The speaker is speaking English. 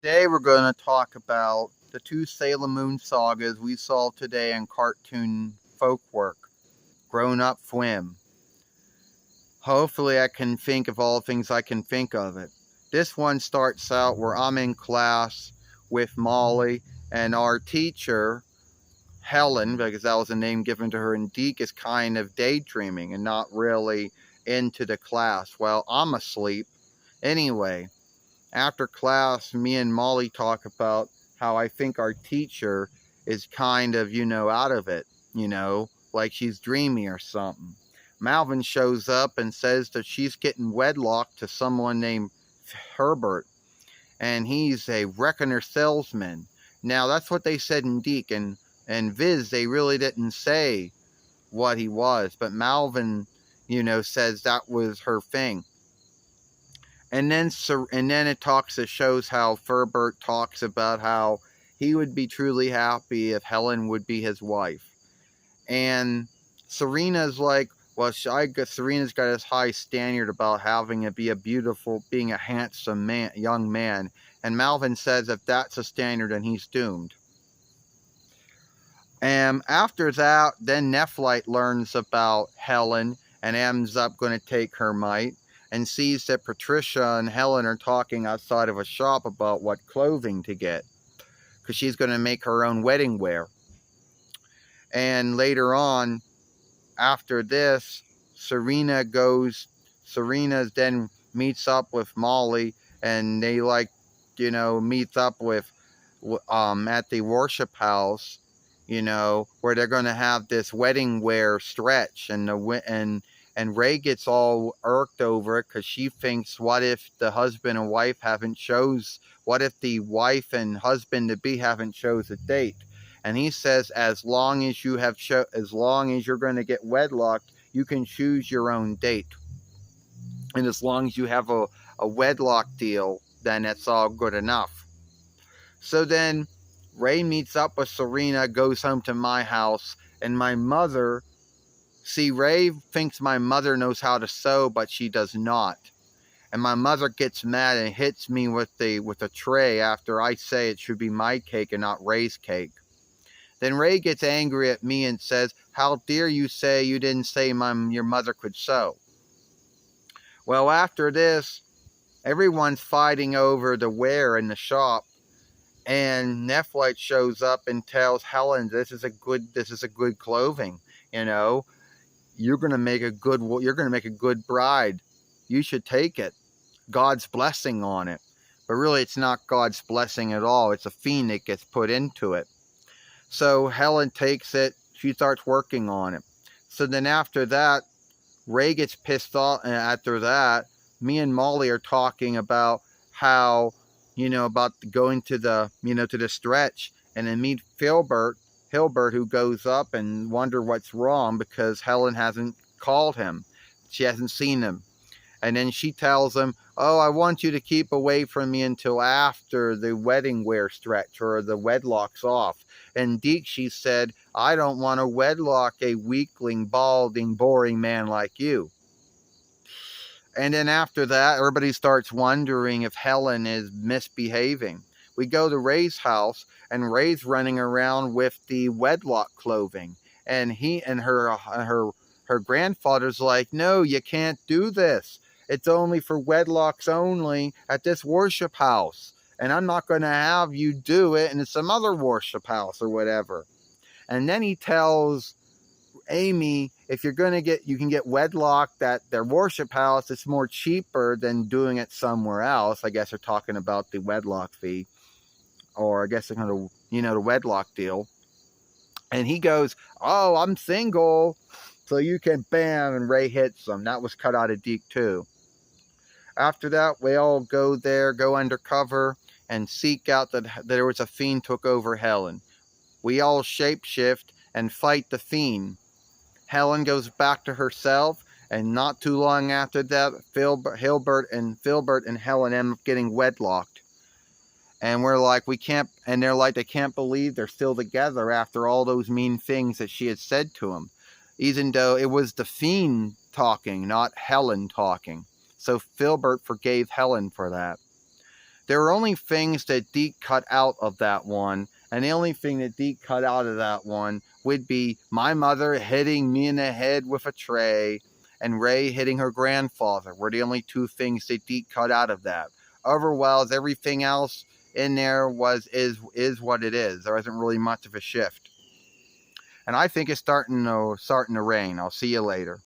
Today we're going to talk about the two Sailor Moon sagas we saw today in cartoon Folkwork, Grown Up Fwim. Hopefully I can think of all the things I can think of it. This one starts out where I'm in class with Molly and our teacher, Helen, because that was a name given to her, and Deke is kind of daydreaming and not really into the class. Well, I'm asleep. Anyway, after class, me and Molly talk about how I think our teacher is kind of, out of it, like she's dreamy or something. Malvin shows up and says that she's getting wedlocked to someone named Herbert, and he's a reckoner salesman. Now, that's what they said in Deke, and Viz, they really didn't say what he was, but Malvin, says that was her thing. It shows how Ferbert talks about how he would be truly happy if Helen would be his wife. And Serena's like, well, Serena's got this high standard about having to be being a handsome man, young man. And Malvin says if that's a standard, then he's doomed. And after that, then Nephlite learns about Helen and ends up going to take her mite and sees that Patricia and Helen are talking outside of a shop about what clothing to get because she's going to make her own wedding wear. And later on, after this, Serena then meets up with Molly and they meets up with at the worship house, where they're going to have this wedding wear stretch, and Ray gets all irked over it because she thinks, what if the husband and wife what if the wife and husband to be haven't chose a date? And he says, as long as you're going to get wedlocked, you can choose your own date. And as long as you have a wedlock deal, then it's all good enough. So then Ray meets up with Serena, goes home to my house, and my mother. See, Ray thinks my mother knows how to sew, but she does not. And my mother gets mad and hits me with a tray after I say it should be my cake and not Ray's cake. Then Ray gets angry at me and says, how dare you say you didn't say your mother could sew? Well, after this, everyone's fighting over the wear in the shop. And Nephlite shows up and tells Helen, this is a good clothing. You're gonna make a good bride. You should take it. God's blessing on it. But really it's not God's blessing at all. It's a fiend that gets put into it. So Helen takes it, she starts working on it. So then after that, Ray gets pissed off, and after that, me and Molly are talking about how about going to the stretch, and then meet Hilbert, who goes up and wonder what's wrong because Helen hasn't called him. She hasn't seen him. And then she tells him, oh, I want you to keep away from me until after the wedding wear stretch or the wedlock's off. And Deke, she said, I don't want to wedlock a weakling, balding, boring man like you. And then after that, everybody starts wondering if Helen is misbehaving. We go to Ray's house, and Ray's running around with the wedlock clothing. And her grandfather's like, no, you can't do this. It's only for wedlocks only at this worship house. And I'm not going to have you do it in some other worship house or whatever. And then he tells Amy, if you can get wedlocked at their worship house, it's more cheaper than doing it somewhere else. I guess they're talking about the wedlock fee, or I guess they're going to, the wedlock deal. And he goes, oh, I'm single, so you can, bam, and Ray hits him. That was cut out of Deke too. After that, we all go undercover, and seek out that there was a fiend took over Helen. We all shapeshift and fight the fiend. Helen goes back to herself, and not too long after that, Filbert and Helen end up getting wedlocked. And we're like, they're like, they can't believe they're still together after all those mean things that she had said to him. Even though it was the fiend talking, not Helen talking. So Filbert forgave Helen for that. there are only things that Deke cut out of that one, and the only thing that Deke cut out of that one would be my mother hitting me in the head with a tray and Ray hitting her grandfather were the only two things that Deke cut out of that. Otherwise, everything else in there is what it is. There isn't really much of a shift. And I think it's starting to rain. I'll see you later.